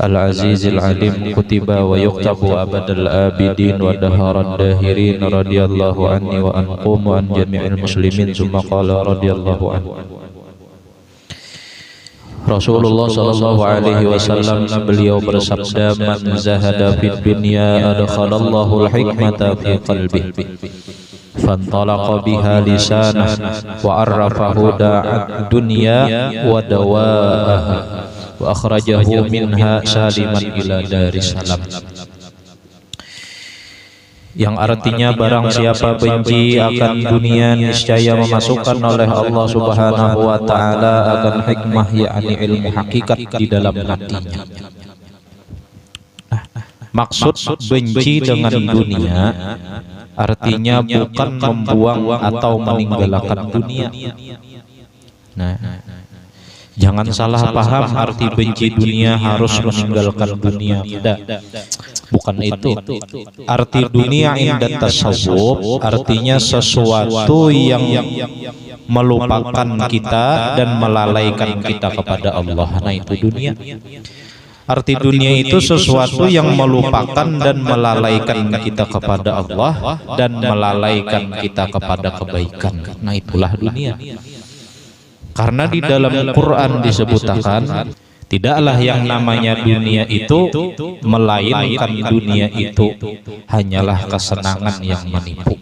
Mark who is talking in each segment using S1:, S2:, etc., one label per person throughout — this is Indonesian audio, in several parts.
S1: العزيز العليم كتب ويكتب أبد الآبدين ودهر الداهرين رضي الله عني وعنكم وعن جميع المسلمين. ثم قال رضي الله عنه Rasulullah sallallahu alaihi wasallam, beliau bersabda, man zahada fid dunya adkhalallahu al-hikmata fi qalbihi fantalaqa biha lisanah wa arrafahu da'ad dunya wa dawaaha wa akhrajahu minha saliman ila darissalam. Yang artinya barang siapa benci akan dunia, niscaya memasukkan oleh Allah Subhanahu wa taala akan hikmah, yakni ilmu hakikat di dalam hatinya. Maksud benci dengan dunia artinya bukan membuang atau meninggalkan dunia. Jangan salah paham arti benci dunia harus meninggalkan dunia. Tidak, bukan itu. Arti dunia indah tasawuf artinya sesuatu yang melupakan kita dan melalaikan kita kepada Allah. Nah, itu dunia. Arti dunia itu sesuatu yang melupakan dan melalaikan kita kepada Allah dan melalaikan kita kepada kebaikan. Nah, itulah dunia. Karena di dalam Quran disebutkan, tidaklah yang namanya dunia itu melainkan dunia itu hanyalah kesenangan yang menipu.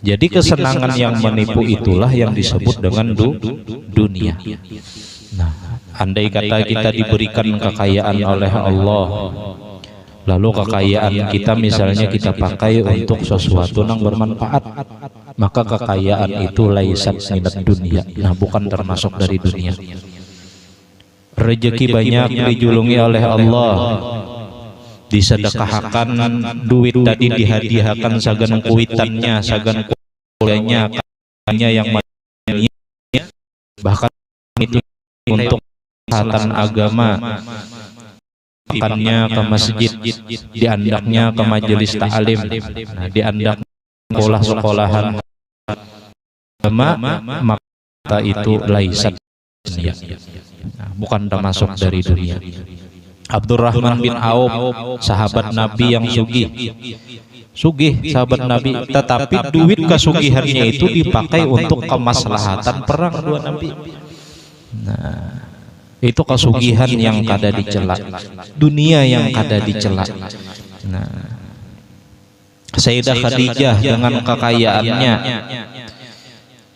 S1: Jadi kesenangan yang menipu itulah yang disebut dengan dunia. Nah, andai kata kita diberikan kekayaan oleh Allah, lalu kekayaan kita misalnya kita pakai untuk sesuatu yang bermanfaat, maka kekayaan itu laisat minat dunia. Nah, bukan termasuk dari dunia. Rezeki banyak dijulungi oleh Allah, disedekahkan duit tadi, dihadiahkan sagan kuitannya, sagan kuliahnya, yang bahkan itu untuk kesehatan agama, makannya ke masjid, diandaknya ke majelis ta'lim, diandak sekolah-sekolahan maka itu laisat dunia. Bukan termasuk dari dunia. Abdurrahman bin Auf, sahabat Nabi yang sugih sahabat Nabi, tetapi duit kesugihannya itu dipakai untuk kemaslahatan perang dua Nabi. Nah, itu kesugihan yang kada dicela, dunia yang kada dicela. Nah, Sayyidah Khadijah dengan kekayaannya,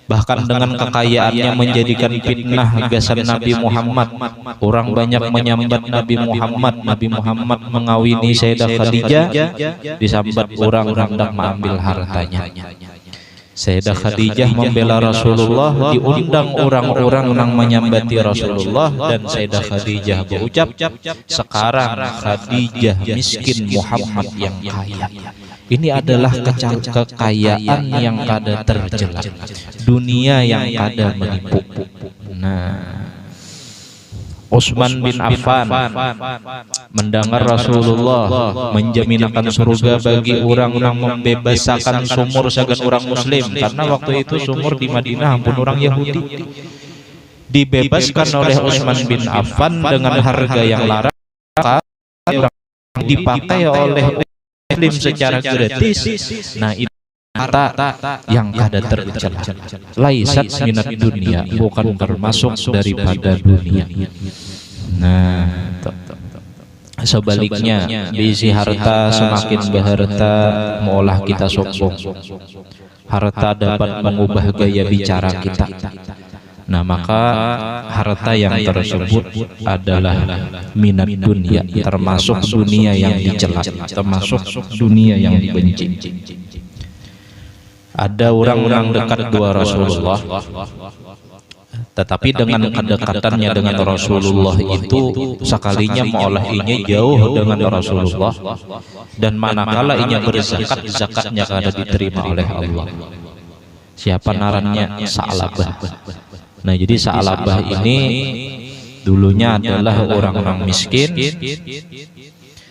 S1: bahkan dengan kekayaannya menjadikan fitnah gasan Nabi Muhammad. Orang banyak menyambat Nabi Muhammad, Nabi Muhammad mengawini Sayyidah Khadijah, disambat orang hendak mengambil hartanya. Sayyidah Khadijah membela Rasulullah, diundang orang-orang yang menyambati Rasulullah, dan Sayyidah Khadijah berucap, sekarang Khadijah miskin, Muhammad yang kaya. Ini adalah kekayaan yang kada tercela, dunia yang kada menipu. Nah, Utsman bin Affan mendengar Rasulullah menjaminkan surga bagi orang yang membebaskan sumur sagan orang Muslim, karena waktu itu sumur di Madinah ampun orang Yahudi, dibebaskan oleh Utsman bin Affan dengan harga yang larang, dipakai oleh Muslim secara gratis. Nah, itu harta yang kada tercela, laisat minat dunia, bukan termasuk daripada dunia. Nah, sebaliknya, bisi harta semakin berharta malah kita sombong. Harta dapat mengubah gaya bicara kita. Nah, maka harta yang tersebut adalah minat dunia, termasuk dunia yang dicela, termasuk dunia yang dibenci. Ada orang-orang dekat dua Rasulullah, tetapi dengan kedekatannya dengan Rasulullah itu sekalinya mengolahinya jauh dengan Rasulullah, dan manakala inya berzakat, zakatnya kada diterima oleh Allah. Siapa narannya? Sa'labah. Nah, jadi Sa'labah ini dulunya adalah orang-orang miskin.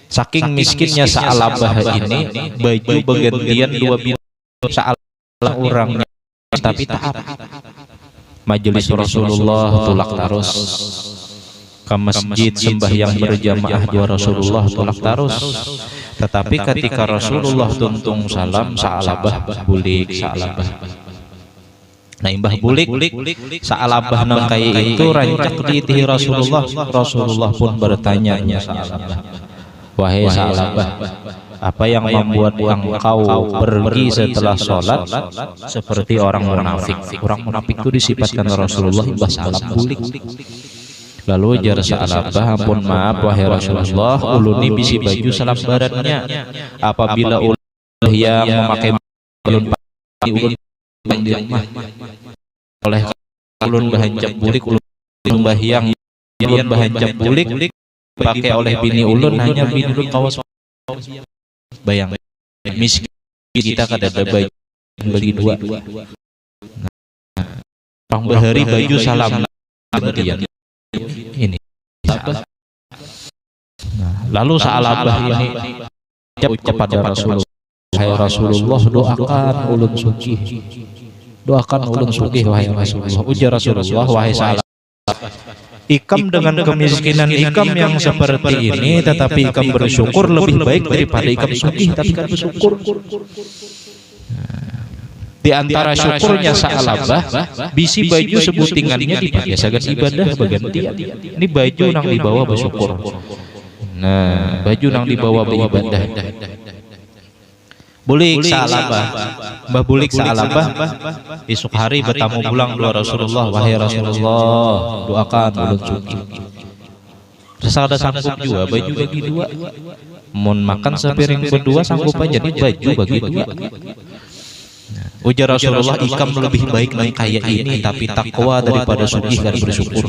S1: Saking miskinnya Sa'labah ini, baju bergantian dua bintang. Sa'labah orangnya tapi taat. Majelis Rasulullah tulak terus, ke masjid sembahyang berjamaah dua Rasulullah tolak tarus. Tetapi ketika Rasulullah tuntung salam sa'alabah bulik sa'alabah. Nah imbah bulik sa'alabah nang kaya itu rancak diitihi Rasulullah. Rasulullah pun bertanya sa'alabah, wahai sa'alabah, apa yang membuat engkau pergi setelah sholat seperti orang munafik? Orang munafik itu disifatkan Rasulullah imbah salam bulik. Lalu jar sa'alabah, ampun maaf wahai Rasulullah, uluni bisi baju salam baratnya. Apabila ulun yang memakai ulun ulun di rumah oleh ulun bahancap bulik, ulun bahyang ulun bahancap bulik pakai oleh bini ulun, hanya bini ulun kawas bayang miskin kita kada ada baju beli dua orang bahari baju salam kemudian ini. Nah, lalu sa'alabah ini ucap pada Rasulullah, wahai Rasulullah, doakan ulun sugih, doakan ulun sugih wahai Rasulullah. Ujar Rasulullah, wahai sa'alabah, ikam dengan kemiskinan ikam yang seperti ini tetapi ikam bersyukur lebih baik daripada ikam sugih tapi ikam bersyukur. Di antara syukurnya sa'alabah bisi baju sebutingannya dipakai sagan ibadah bagian tiap. Ini baju nang dibawa bersyukur. Nah, baju nang dibawa beribadah. Bulik sa'alabah, mbah bulik sa'alabah, esok hari bertamu pulang dua Rasulullah, wahai Rasulullah, doakan ulun sugih. Rasa ada sanggup juga baju bagi dua. Mun makan sepiring berdua sanggup aja nih baju bagi dua. Ujar Rasulullah, ikam lebih baik nang kaya ini tapi takwa daripada sugih dan bersyukur.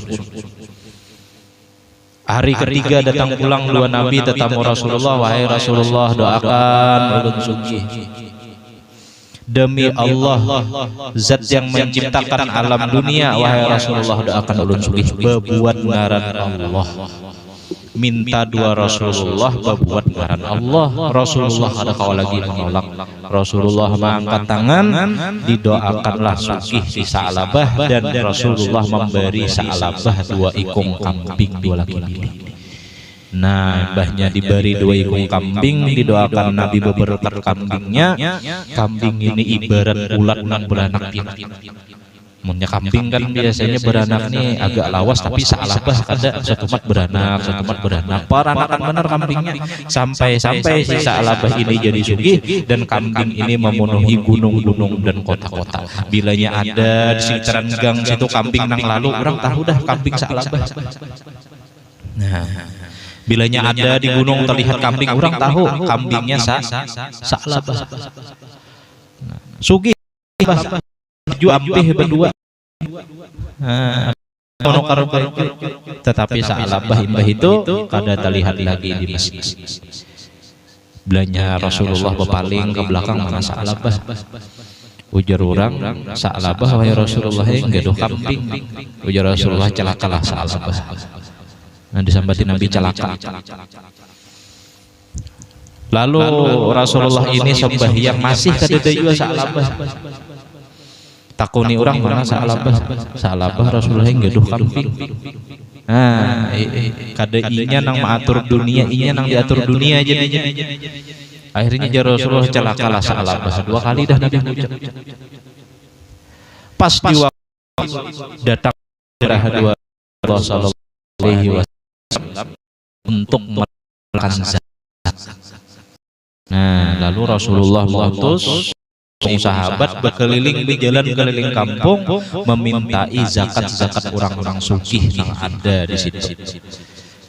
S1: Hari ketiga datang pulang dua nabi tetamu Rasulullah, wahai Rasulullah, doakan ulun sugih. Demi Allah, zat yang menciptakan alam dunia, wahai Rasulullah, doakan ulun sugih. Bebuat ngaran Allah. Minta dua Rasulullah berbuat ngaran Allah. Rasulullah ada kau lagi menolak. Rasulullah mengangkat tangan, didoakanlah sugih si sa'alabah, dan Rasulullah memberi sa'alabah dua ikung kambing dua laki-laki. Nah, mbahnya diberi dua ikung kambing, didoakan Nabi beberkat kambingnya. Kambing ini ibarat ulat nang beranak pinak. Munnya kambing kan biasanya beranak nih agak lawas, tapi sa'alabah kada setumat beranak. Peranakan benar kambingnya sampai si sa'alabah ini jadi sugih dan kambing ini memenuhi gunung-gunung dan kota-kota. Bilanya ada di sekitaran gang situ kambing nang lalu, orang tahu dah kambing sa'alabah. Nah, bilanya ada di gunung terlihat kambing, orang tahu kambingnya sa'alabah. Sugih ju ampih berdua. Tetapi sa'alabah imbah itu kada terlihat lagi di masjid. Belanya Rasulullah berpaling ke belakang, mana sa'alabah? Ujar orang, sa'alabah wahai Rasulullah enggak do kambing. Ujar Rasulullah, celakalah sa'alabah. Nah, disambati Nabi celaka. Lalu Rasulullah ini sembahyang masih kada juga sa'alabah. Takuni orang mana sa'alabah Rasulullah ngeduh kambing. Nah, kada inya nang maatur dunia, inya nang diatur dunia aja. Akhirnya jar Rasulullah, celakalah sa'alabah. Dua kali dah Nabi ucap. Pas di waktu datang dua Rasulullah sallallahu alaihi wasallam untuk makan zakat. Nah, lalu Rasulullah mengutus sahabat berkeliling di jalan keliling kampung memintai zakat-zakat orang-orang sugih yang ada di situ.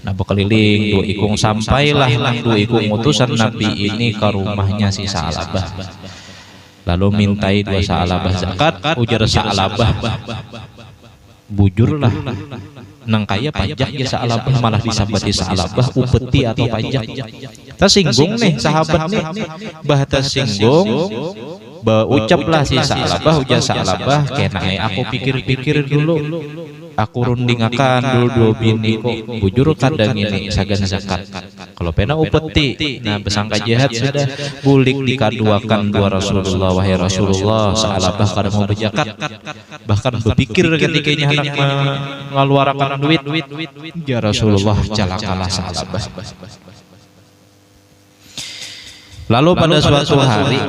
S1: Nah, berkeliling dua ikung, sampailah dua ikung utusan Nabi ini ke rumahnya si sa'alabah. Lalu mintai dua sa'alabah zakat. Ujar sa'alabah, bujurlah nang kaya pajak ya sa'alabah, malah disambati sa'alabah upeti atau pajak. Tersinggung nih sahabat nih, bah tersinggung. Ucaplah si sa'alabah, ujar sa'alabah, kenai aku pikir-pikir dulu, aku rundingakan dulu bini kok bujur kadang ini sagan zakat. Kalau pena upeti, nah besangka jahat sudah bulik dikaduakan dua Rasulullah, wahai Rasulullah, sa'alabah kada mau berzakat, bahkan berpikir ketikanya hendak mengeluarkan duit, ya Rasulullah calakalah sa'alabah. Lalu pada suatu hari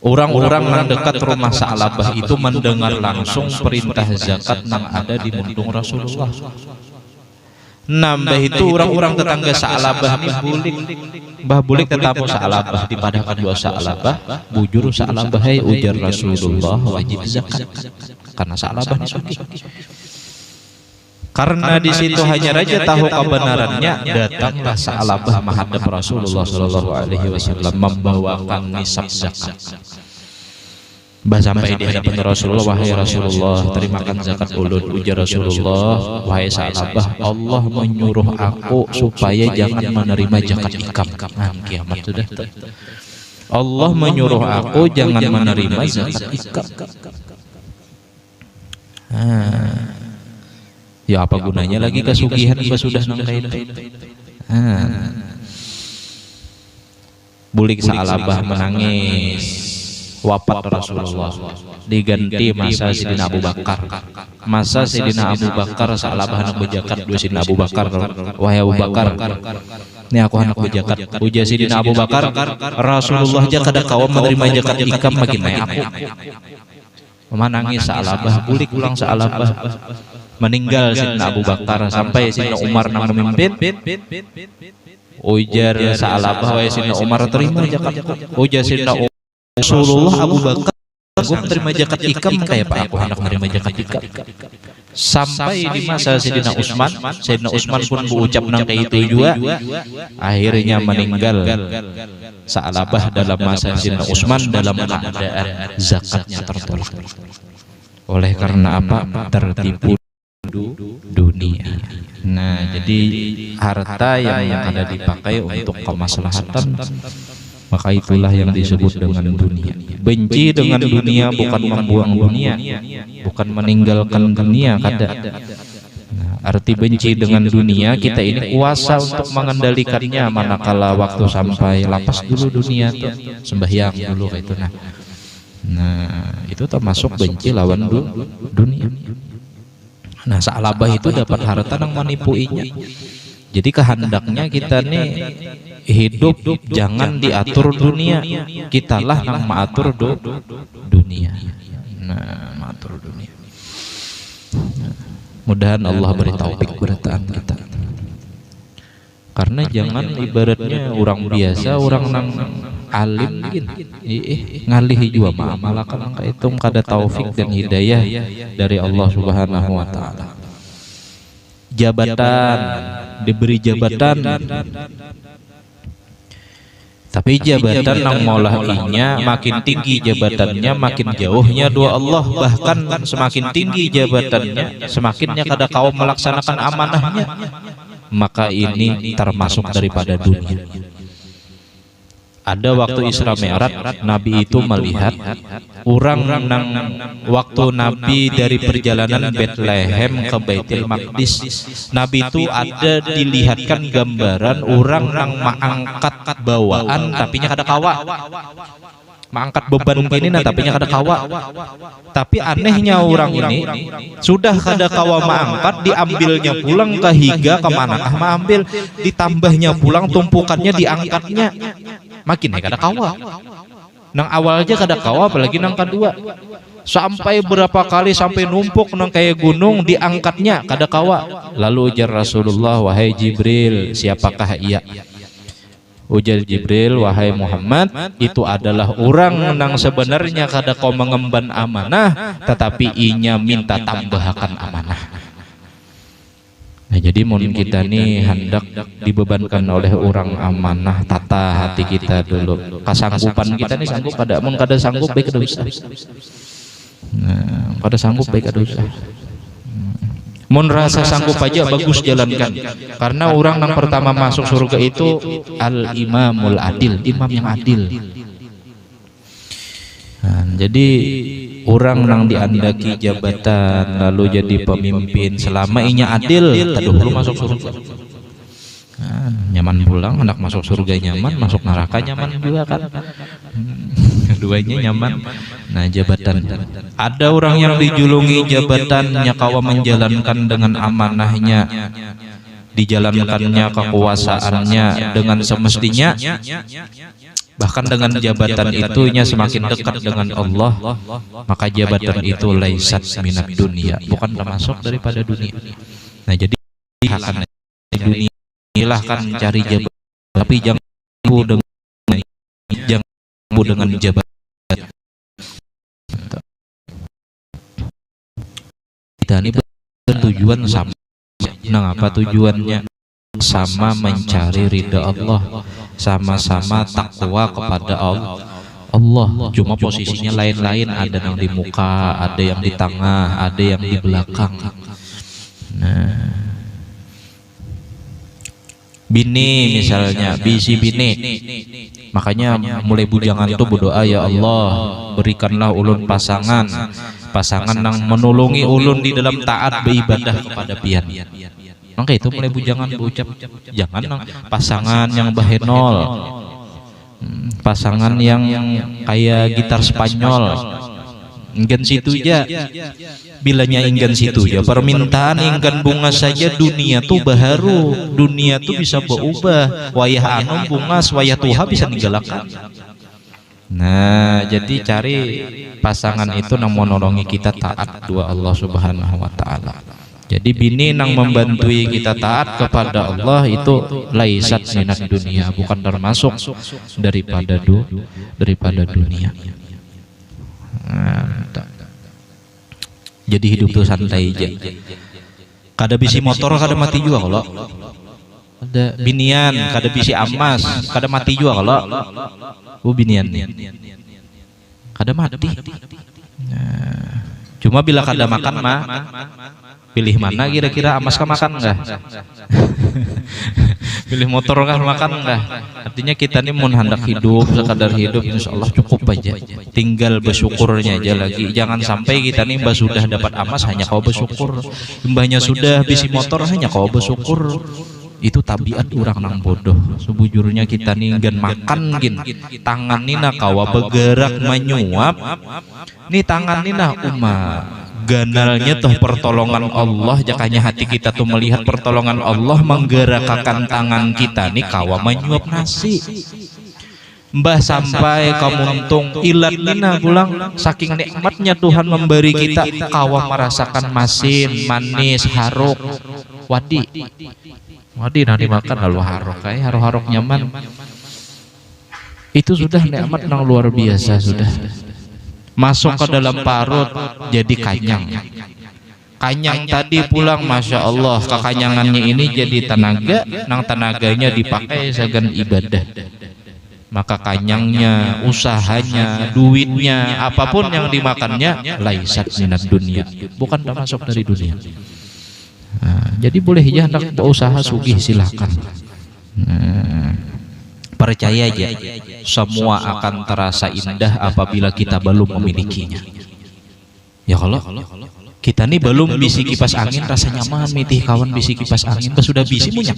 S1: orang-orang yang dekat rumah Sa'labah itu mendengar langsung perintah zakat yang ada di mundung Rasulullah. Nambah itu orang-orang tetangga Sa'labah ini bulik tetamu Sa'labah di pada kedua Sa'labah bujur Sa'labah ujar Rasulullah wajib zakat karena Sa'labah ini sugih. Karena di situ hanya raja tahu kebenarannya, datanglah Sa'labah menghadap Rasulullah Shallallahu Alaihi Wasallam membawakan nisab zakat. Bah sampai di hadapan Rasulullah, wahai Rasulullah, terimakan zakat ulun. Ujar Rasulullah, wahai Sa'labah, Allah menyuruh aku supaya jangan menerima zakat ikam. Nah, kiamat sudah. Allah menyuruh aku jangan menerima zakat ikam. Ya apa gunanya lagi kesugihan sudah nangkai itu. Bulik Sa'labah menangis. Wafat Rasulullah diganti masa Sidina Abu Bakar. Masa Sidina Abu Bakar Sa'labah hendak berzakat dua Sidina Abu Bakar. Wahai Abu Bakar, ini aku hendak berzakat. Ujar Sidina Abu Bakar, Rasulullah aja kada kau menerima zakat ikam makin naik aku. Menangis Sa'labah, bulik ulang Sa'labah. Meninggal Sidina Abu Bakar sampai Sidina Umar nang memimpin. Ujar Sa'labah, wahai Sidina Umar, terima zakat. Ujar Sidina Rasulullah, Abu Bakar aku menerima zakat ikam kayak Pak aku hendak menerima zakat ikam. Sampai di masa Sayyidina Utsman pun berucap nang kayak itu juga. Akhirnya meninggal Sa'labah dalam masa Sayyidina Utsman dalam keadaan zakatnya tertolak. Oleh karena apa? Tertipu dunia. Nah, jadi harta yang ada dipakai untuk kemaslahatan, maka itulah yang disebut dengan dunia. Benci dengan dunia bukan membuang dunia, bukan meninggalkan dunia, kada. Nah, arti benci dengan dunia, kita ini kuasa untuk mengendalikannya. Manakala waktu sampai lapas dulu dunia tuh, sembahyang dulu kayak itu. Nah, itu termasuk benci lawan dunia. Nah, Sa'labah itu dapat harta yang menipuinya. Jadi kehendaknya kita nih hidup jangan diatur dunia, kitalah yang mengatur dunia. Nah, mengatur dunia. Mudahan Allah beri taufik bertaan kita. Karena jangan ibaratnya orang biasa, orang nang alim ngalihi juga malakan angka itu kada taufik dan hidayah dari Allah Subhanahu wa taala. Jabatan, diberi jabatan, tapi jabatan yang molahinya makin tinggi jabatannya, makin jauhnya dua Allah. Bahkan semakin tinggi jabatannya, semakinnya kada kau melaksanakan amanahnya, maka ini termasuk daripada dunia. Ada waktu Isra Mi'raj, Nabi itu melihat orang nang waktu Nabi dari perjalanan Bethlehem ke Baitul Maqdis. Nabi itu ada dilihatkan gambaran orang nang mengangkat bawaan tapinya kada kawa. Mengangkat beban ini nah tapinya kada kawa. Tapi anehnya orang ini sudah kada kawa mengangkat, diambilnya pulang ke higa kemana mengambil, ditambahnya pulang tumpukannya diangkatnya. Makin kada kawa. Nang awal aja kada kawa, apalagi nang kedua. Sampai berapa kali sampai numpuk nang kayak gunung diangkatnya kada kawa. Lalu ujar Rasulullah, wahai Jibril, siapakah ia? Ujar Jibril, wahai Muhammad, itu adalah orang nang sebenarnya kada kau mengemban amanah, tetapi inya minta tambahkan amanah. Nah, jadi mun kita nih hendak dibebankan oleh orang amanah, tata hati kita dulu. Kesanggupan kita nih sanggup kada, mun kada sanggup baik kada usah. Nah, kada sanggup baik kada usah. Mun rasa sanggup aja bagus jalankan. Karena orang yang pertama masuk surga itu al-imamul adil, imam yang adil. Nah, jadi orang yang diandaki jabatan lalu jadi pemimpin selama inya adil, taduh lu masuk surga. Nyaman pulang, hendak masuk surga nyaman, masuk neraka nyaman juga kan. Keduanya nyaman. Nah, jabatan. Ada orang yang dijulungi jabatannya kawa menjalankan dengan amanahnya, dijalankannya kekuasaannya dengan semestinya, bahkan dengan jabatan itunya semakin dekat dengan Allah, maka jabatan itu laisat minat dunia, bukan termasuk daripada dunia. Nah, jadi akan dunia silahkan cari jabatan, tapi jangan dengan jabatan. Kita ini bertujuan sama. Nah, apa tujuannya? Sama mencari ridha Allah, sama-sama takwa kepada Allah. Cuma posisinya lain-lain, ada yang di muka, ada yang di tengah, ada yang di belakang. Nah, bini misalnya, bisi bini, makanya mulai bujangan tuh berdoa, ya Allah berikanlah ulun pasangan yang menolongi ulun di dalam taat beribadah kepada pian. Maka itu mulai bujangan berucap, jangan pasangan yang bahenol, pasangan yang kayak gitar Spanyol, ingin situ aja, bilanya ingin situ ya, permintaan ingin bunga saja, dunia tuh baharu, dunia tuh bisa berubah, wayah anu bunga, wayah tuha bisa ninggalkan. Nah, jadi cari pasangan itu yang menolongi kita taat dua Allah Subhanahu wa Ta'ala. Jadi bini yang membantui kita taat kepada Allah itu laisat minat dunia, bukan termasuk daripada dunia. Jadi hidup tuh santai aja. Kada bisi motor kada mati juga kalau. Ada binian kada bisi amas kada mati juga kalau. Binian kada mati. Nah, cuma bila kada makan mah pilih mana kira-kira, amas kah makan enggak? Pilih motor kah makan enggak? Artinya kita ini mau hendak hidup, sekadar hidup, insya Allah cukup aja. Tinggal bersyukurnya aja lagi. Jangan sampai kita nih mbah sudah dapat amas hanya kau bersyukur, mbahnya sudah bisi motor hanya kau bersyukur. Itu tabiat orang nang bodoh. Sebujurnya kita nih gan makan gin, tangan nina kawa bergerak menyuap, nih tangan nina ganalnya tuh pertolongan Allah, jakanya hati kita tuh melihat pertolongan Allah menggerakkan tangan kita nih kawa menyuap nasi. Mbah sampai kamuntung ilat nina pulang, saking nikmatnya Tuhan memberi kita kawa merasakan masin, manis, haruk, wadi nanti makan lalu haruk, kayak haruk nyaman. Itu sudah nikmat yang luar biasa sudah. Masuk ke dalam parut jadi kanyang tadi pulang, masya Allah, kekanyangannya ini jadi tenaga, nang tenaganya dipakai segan ibadah, maka kanyangnya, usahanya, duitnya, apapun yang dimakannya laisat minat dunia, bukan termasuk dari dunia. Nah, jadi boleh ya hendak berusaha sugih silakan. Percaya aja, semua akan terasa indah apabila kita belum memilikinya. Ya kalau kita nih belum bisi kipas angin rasa nyaman, mitih kawan bisi kipas angin, sudah bisi munyak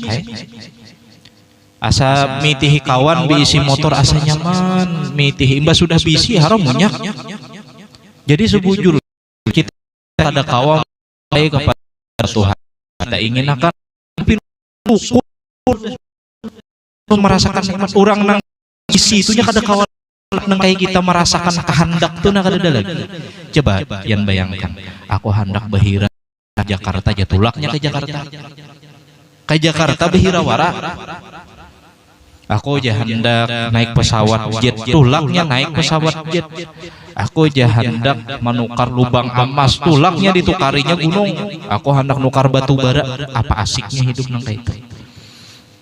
S1: asa mitih kawan bisi motor asa nyaman, mitih imbas sudah bisi haram munyak. Jadi sebujur kita ada kawan kepada Tuhan, kita ingin akan ukur merasakan nikmat orang nang isi itunya kada kawan nang kayak kita merasakan kehendak tuh nah kada ada lagi. Coba yang bayangkan, aku hendak bahira Jakarta aja, tulaknya ke Jakarta bahira wara. Aku aja hendak naik pesawat jet, tulaknya naik pesawat jet. Aku aja hendak menukar lubang emas, tulaknya ditukarinya gunung. Aku hendak nukar batu bara. Apa asiknya hidup nang kayak itu?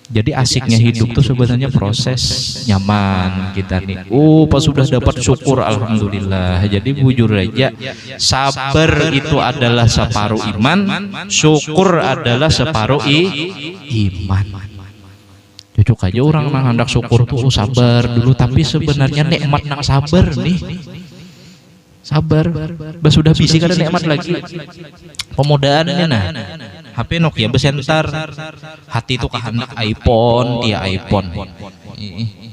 S1: Jadi asiknya hidup tuh sebenarnya proses nyaman kita nih. Pas sudah dapat syukur alhamdulillah. Jadi bujur aja, sabar itu adalah separuh iman, syukur adalah separuh iman. Cocok aja orang nang hendak syukur tuh sabar dulu, tapi sebenarnya nikmat nang sabar nih. Sabar, sudah bisi kada nikmat lagi. Pemudaannya nah. HP Nokia besentar, hati itu kehendak iPhone,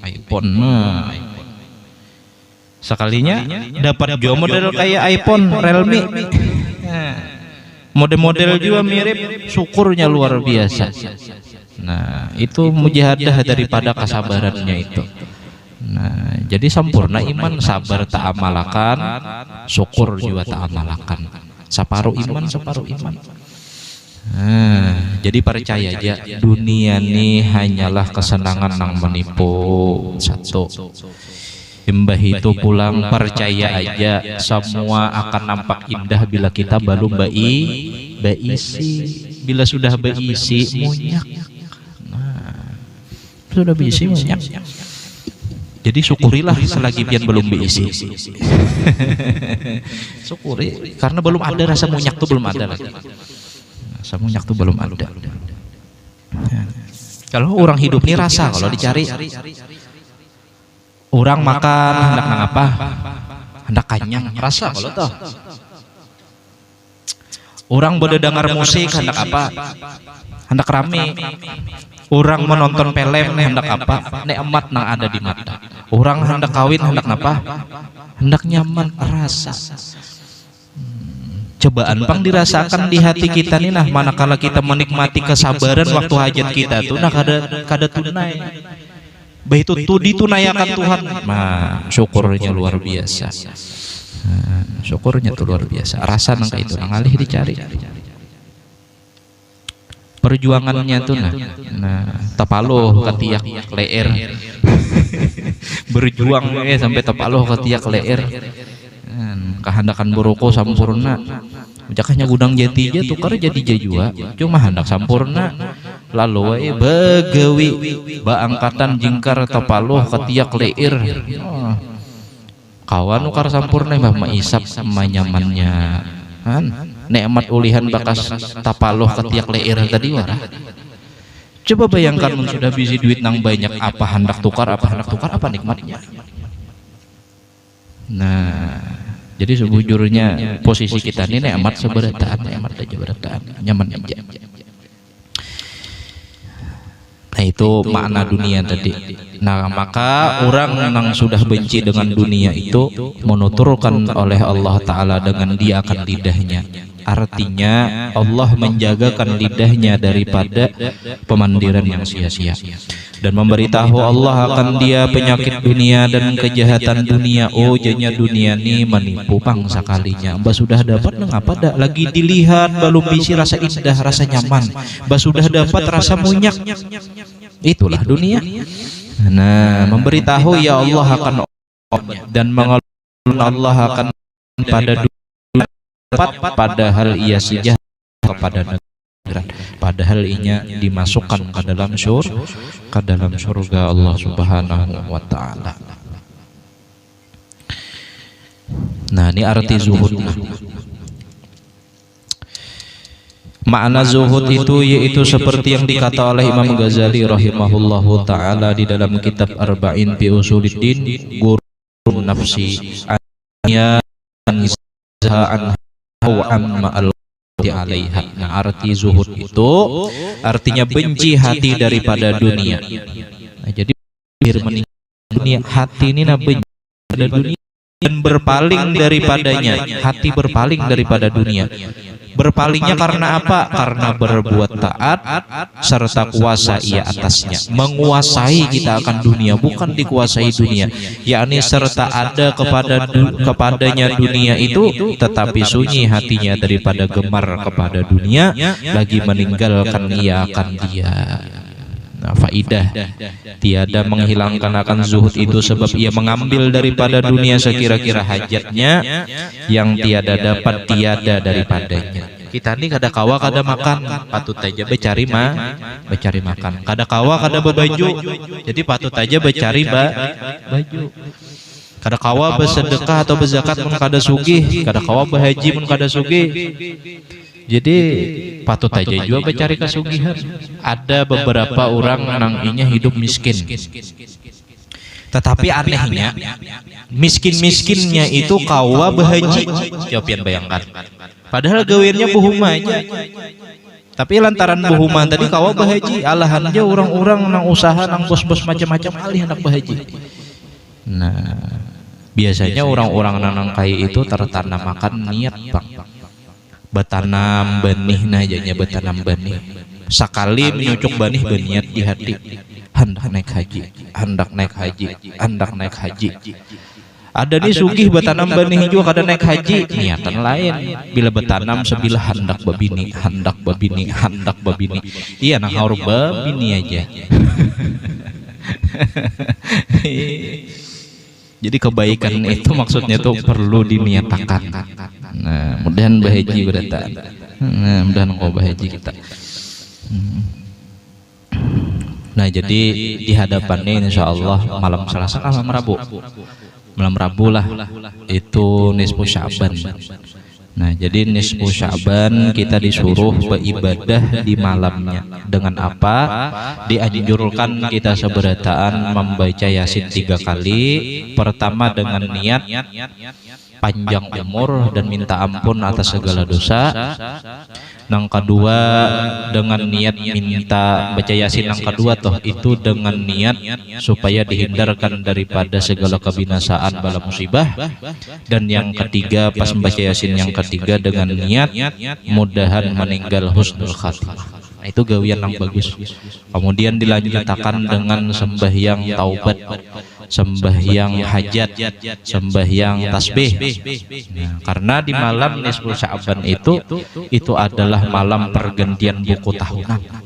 S1: iPhone mah. Sekalinya dapat juga model kayak iPhone, Realme. Model-model juga mirip, syukurnya luar biasa. Nah, itu mujahadah daripada kesabarannya itu. Nah, jadi sempurna iman, sabar tak amalakan, syukur juga tak amalakan. Separuh iman, separuh iman. Nah, jadi percaya aja, dunia ini hanyalah kesenangan yang menipu. Satu, Mbah itu pulang percaya aja, semua akan nampak indah bila kita baru beisi. Bila sudah beisi, munyak. Nah, sudah beisi munyak. Jadi syukurilah selagi pian belum beisi. Syukuri, karena belum ada rasa munyak tuh, belum ada lagi. Rasa munyak tuh belum ada. Kalau orang hidup ini rasa, kalau dicari, orang makan hendak nang apa? Hendak kenyang, rasa kalau toh. Orang berdengar musik hendak apa? Hendak rame. Orang menonton film hendak apa? Nikmat nang ada di mata. Orang hendak kawin hendak apa? Hendak nyaman, rasa. Cobaan pang dirasakan di hati kita nih, nah manakala kita menikmati kesabaran waktu hajat kita tuh, nah kada tunai. Baik itu ditunayakan Tuhan, nah syukurnya luar biasa. Nah, syukurnya tuh luar biasa. Rasa nang itu nang alih dicari. Perjuangannya tuh nah tapaloh ketiak leer. Berjuang sampai tapaloh ketiak leer. Kehendakan boroko sampurna. Jakahnya gudang jati aja tukar jadi jajua, cuma hendak sampurna. Lalu begawi baangkatan jingkar tapaloh ketiak leir. Kawan ukar sampurna mah maisap sama nyamannya. Nikmat ulihan bakas tapaloh ketiak leir tadi warah. Coba bayangkan sudah bisi duit nang banyak, apa hendak tukar, apa nikmatnya. Nah, jadi sebujurnya posisi kita ini nikmat seberataan, nikmat aja berataan, nyaman aja. Nah, itu makna dunia tadi. Nah, maka orang yang sudah benci dengan dunia itu menuturkan oleh Allah Ta'ala dengan dia akan lidahnya. Artinya Allah menjagakan lidahnya daripada pemandiran yang sia-sia, dan memberitahu Allah akan dia penyakit dunia dan kejahatan dunia. Oh, jadinya dunia ini menipu bangsa kalinya. Mbak sudah dapat mengapa dak lagi dilihat, belum bisi rasa indah, rasa nyaman. Mbak sudah dapat rasa munyak. Itulah dunia. Nah, memberitahu ya Allah akan dan mengeluh Allah akan pada dunia, padahal ia sejahat kepada negara, padahal ianya dimasukkan ke dalam surga Allah Subhanahu wa Ta'ala. Nah, ini arti zuhud. Makna zuhud itu yaitu seperti yang dikata oleh Imam Ghazali rahimahullahu ta'ala di dalam kitab Arba'in fi Usuluddin, gurun nafsi anya an wa amma alaiha. Nah, arti zuhud itu artinya benci hati daripada dunia. Nah, jadi dunia, hati ini benci pada dunia dan berpaling daripadanya. Hati berpaling daripada dunia. Berpalingnya karena apa? Karena berbuat taat serta kuasa ia atasnya. Menguasai kita akan dunia, bukan dikuasai dunia. Yakni serta ada kepadanya dunia itu, tetapi sunyi hatinya daripada gemar kepada dunia, lagi meninggalkan ia akan dia. Nah, faidah tiada menghilangkan akan zuhud itu, sebab ia mengambil daripada dunia sekira-kira hajatnya, yang tiada dapat tiada daripadanya. Kita ini kada kawa kada makan, patut aja becari makan. Kada kawa kada bebaju, jadi patut aja becari baju. Kada kawa bersedekah atau berzakat mun kada sugih, kada kawa berhaji mun kada sugih. Jadi patut aja juga mencari kesugihan. Ada beberapa orang nanginya hidup miskin, tetapi anehnya miskin-miskinnya itu kawa berhaji. Coba bayangkan, padahal gawirnya buhuma aja. Tapi lantaran buhuman tadi kawa bahaji, alahan aja orang-orang nang usaha nang bos-bos macam-macam alih anak bahaji. Nah, biasanya orang-orang nanang kai itu tertanamakan niat bang, betanam benih najanya betanam benih. Sekali menyucuk benih berniat di hati, hendak naik haji, hendak naik haji, hendak naik haji. Ada nih sugih betanam benih juga kada naik haji, niatan lain. Bila betanam sebilah hendak babini, hendak babini, hendak babini. Iya nah harus babini aja. Jadi kebaikan itu maksudnya tuh perlu diniatakan. Nah, mudahan bahaji berata. Nah, mudahan kau bahaji kita. Nah, jadi di hadapannya insya Allah malam Selasa malam Rabu lah itu nisfu Sya'ban. Nah, jadi nisfu Sya'ban kita disuruh beribadah di malamnya. Dengan apa? Dianjurkan kita seberataan membaca Yasin 3 kali. Pertama dengan niat panjang umur dan minta ampun atas segala dosa. Yang kedua dengan niat minta baca Yasin yang kedua toh itu dengan niat supaya dihindarkan daripada segala kebinasaan bala musibah. Dan yang ketiga pas membaca Yasin yang ketiga dengan niat mudahan meninggal husnul khatimah. Nah, itu gawian yang bagus. Kemudian dilanjutkan dengan sembahyang taubat, sembahyang hajat, sembahyang tasbih. Nah, karena di malam nisfu Sya'ban itu adalah malam pergantian buku tahunan.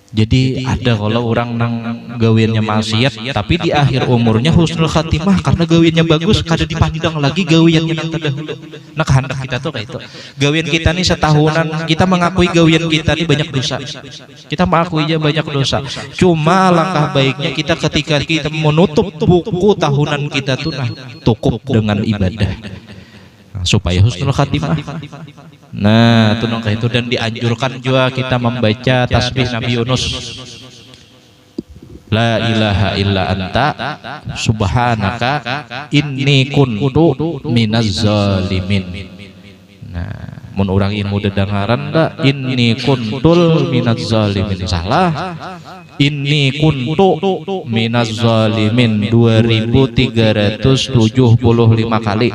S1: Jadi ada kalau orang nang gawiannya maksiat tapi di akhir umurnya husnul khatimah karena gawiannya bagus, kada dipandang lagi gawiannya nang terdahulu. Nah, kehendak kita tuh kayak itu. Gawian kita nih setahunan, kita mengakui gawian kita nih banyak dosa. Kita mengakui aja banyak dosa. Cuma langkah baiknya kita ketika kita menutup buku tahunan kita tuh nah cukup dengan ibadah. Nah, supaya husnul khatimah. Nah, itu nongkah itu. Dan dianjurkan juga kita membaca tasbih Nabi Yunus, la ilaha illa anta subhanaka inni kuntu minaz zalimin. Nah, mun urang ilmu dedengaran da inni kuntul minaz zalimin salah. Inni kuntu minaz zalimin 2375 kali.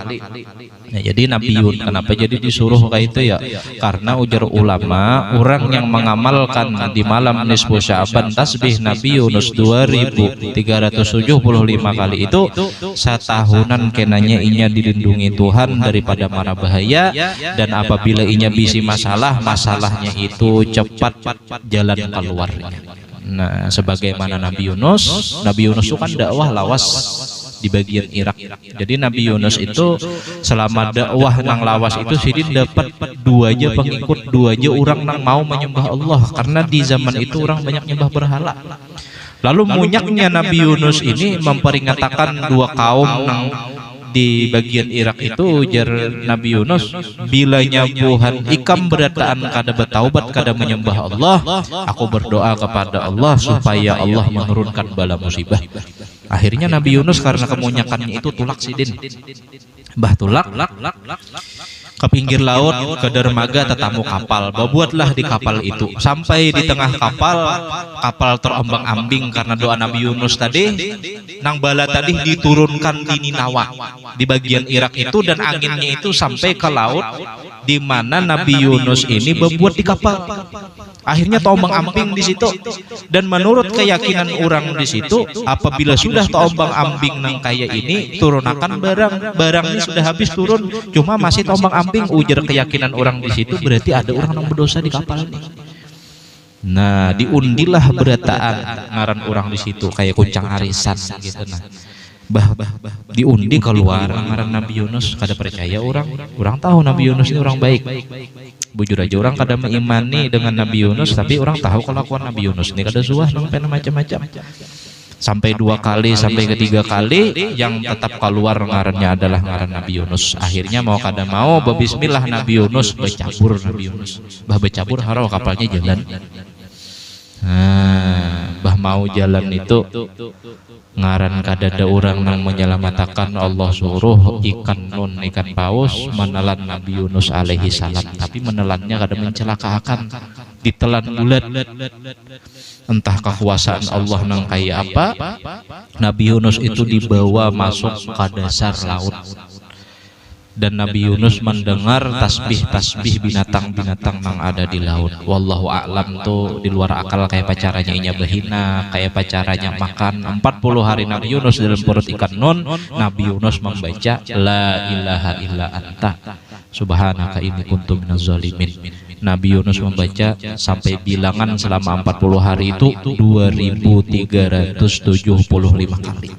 S1: Nah, jadi Nabi Yunus kenapa jadi disuruh kayak itu ya? Karena ujar ulama, orang yang mengamalkan di malam nisfu Sya'ban tasbih Nabi Yunus 2375 kali itu setahunan kenanya inya dilindungi Tuhan daripada mara bahaya, dan apabila inya bisi masalahnya itu cepat jalan keluarnya. Nah, sebagaimana Nabi Yunus itu kan dakwah lawas di bagian Irak. Jadi Nabi Yunus itu selama dakwah nang lawas itu sidin dapat 2 aja pengikut, 2 aja orang nang mau menyembah Allah, karena di zaman itu orang banyak nyembah berhala. Lalu munyaknya Nabi Yunus ini memperingatkan 2 kaum nang di bagian Irak itu, ujar Nabi Yunus, bila nyabuhan ikam berataan kada bertaubat kada menyembah Allah, aku berdoa kepada Allah supaya Allah menurunkan bala musibah. Akhirnya Nabi Yunus karena kemunyakannya itu tulak sidin, tulak ke pinggir laut, ke dermaga tetamu kapal. Babuatlah di kapal itu. Sampai di tengah kapal terombang-ambing karena doa Nabi Yunus tadi. Nang bala tadi diturunkan di Ninawa, di bagian Irak itu, dan anginnya itu sampai ke laut di mana Nabi Yunus ini berbuat di kapal. Akhirnya terombang-ambing di situ. Dan menurut keyakinan orang di situ, apabila sudah terombang-ambing nang kaya ini, turunakan barang ini sudah habis turun, cuma masih terombang-ambing. Ujar keyakinan orang di situ, berarti ada orang yang berdosa di kapal ini. Nah, diundilah berataan ngaran orang di situ kayak kuncang arisan gitu. Nah, diundi keluar ngaran Nabi Yunus. Kada percaya orang tahu Nabi Yunus ini orang baik. Bujur aja orang kada mengimani dengan Nabi Yunus, tapi orang tahu kelakuan Nabi Yunus ini kada suah sampai macam-macam. Sampai 2 kali, sampai ketiga kali yang tetap keluar ngarannya adalah ngaran Nabi Yunus. Akhirnya mau kada mau bismillah Nabi Yunus bercabur. Nabi Yunus bercabur harau kapalnya jalan. Bah mau jalan itu ngaran kadada orang nang menyelamatakan Allah suruh ikan nun ikan paus menelan Nabi Yunus alaihi salam, tapi menelannya kada mencelakakan, ditelan bulat. Entah kekuasaan Allah nang kayak apa, Nabi Yunus itu dibawa masuk ke dasar laut. Dan Nabi Yunus mendengar tasbih-tasbih binatang-binatang yang ada di laut. Wallahu a'lam tuh di luar akal kayak pacaranya inya behina, kayak pacaranya makan. 40 hari Nabi Yunus dalam perut ikan nun, Nabi Yunus membaca la ilaha illa anta subhanaka inni kuntu minaz zalimin. Nabi Yunus membaca sampai bilangan selama 40 hari itu 2375 kali.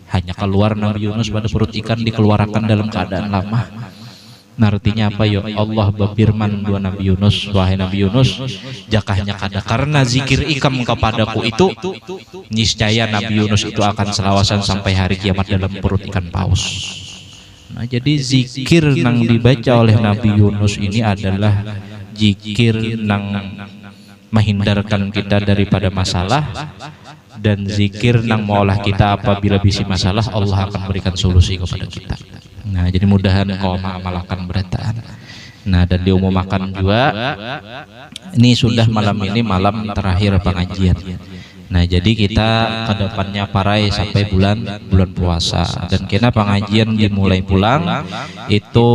S1: Hanya keluar Nabi Yunus pada perut ikan dikeluarkan dalam keadaan lama. Nah, artinya apa yo? Allah berfirman dua Nabi Yunus, wahai Nabi Yunus, jakahnya kada karena zikir ikam kepadaku itu, niscaya Nabi Yunus itu akan selawasan sampai hari kiamat dalam perut ikan paus. Nah, jadi zikir yang dibaca oleh Nabi Yunus ini adalah zikir yang menghindarkan kita daripada masalah, dan zikir nang maulah kita apabila bisi masalah Allah akan berikan solusi kepada kita. Nah, jadi mudahan kau mengamalkan berataan. Nah, dan diumumkan juga ini sudah malam ini malam terakhir pengajian. Nah, jadi kita kedepannya parai sampai bulan puasa, dan kena pengajian dimulai pulang itu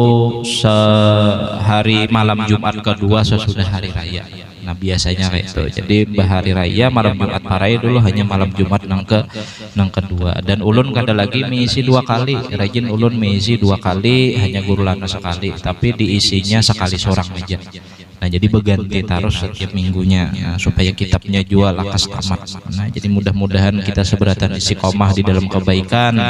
S1: sehari malam Jumat kedua sesudah hari raya. Nah, biasanya kayak itu. Jadi bahari raya malam Jumat parai dulu hanya malam Jumat nang kedua. Dan ulun kada lagi mengisi 2 kali. Rajin ulun mengisi 2 kali, hanya guru lana sekali, tapi diisinya sekali seorang aja. Nah, jadi berganti terus setiap minggunya, nah, supaya kitabnya jual lakas tamat. Nah, jadi mudah-mudahan kita seberatan istiqomah di dalam kebaikan,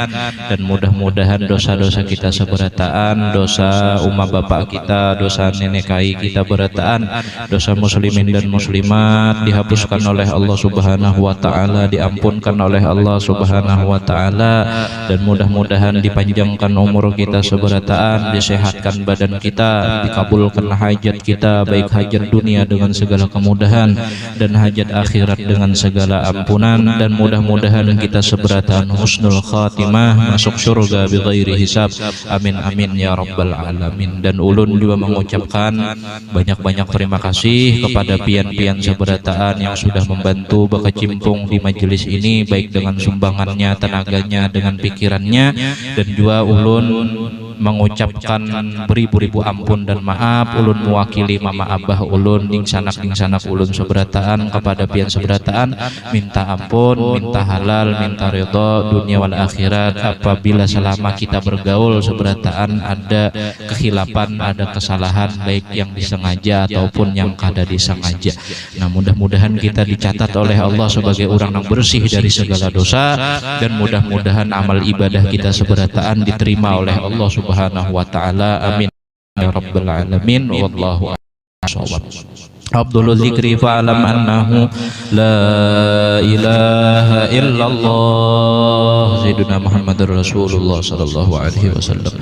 S1: dan mudah-mudahan dosa-dosa kita seberataan, dosa umat bapak kita, dosa nenek kai kita berataan, dosa muslimin dan muslimat dihapuskan oleh Allah Subhanahu wa taala, diampunkan oleh Allah Subhanahu wa taala, dan mudah-mudahan dipanjangkan umur kita seberataan, disehatkan badan kita, dikabulkan hajat kita, baik hajat dunia dengan segala kemudahan dan hajat akhirat dengan segala ampunan, dan mudah-mudahan kita seberataan husnul khatimah masuk surga bighairi hisab. Amin amin ya rabbal alamin. Dan ulun juga mengucapkan banyak-banyak terima kasih kepada pian-pian seberataan yang sudah membantu berkecimpung di majelis ini, baik dengan sumbangannya, tenaganya, dengan pikirannya, dan juga ulun mengucapkan beribu-ribu ampun dan maaf. Ulun mewakili mama abah ulun ding sanak ulun seberataan kepada pian seberataan, minta ampun, minta halal, minta ridho dunia wal akhirat apabila selama kita bergaul seberataan ada kehilapan, ada kesalahan baik yang disengaja ataupun yang kada disengaja. Nah, mudah-mudahan kita dicatat oleh Allah sebagai orang yang bersih dari segala dosa, dan mudah-mudahan amal ibadah kita seberataan diterima oleh Allah Subhanahu wa taala. Amin ya rabbal alamin. Wallahu a'lam. Abdul zikri fa'alam annahu la ilaha illallah Sayyidina Muhammadur Rasulullah sallallahu alaihi wasallam.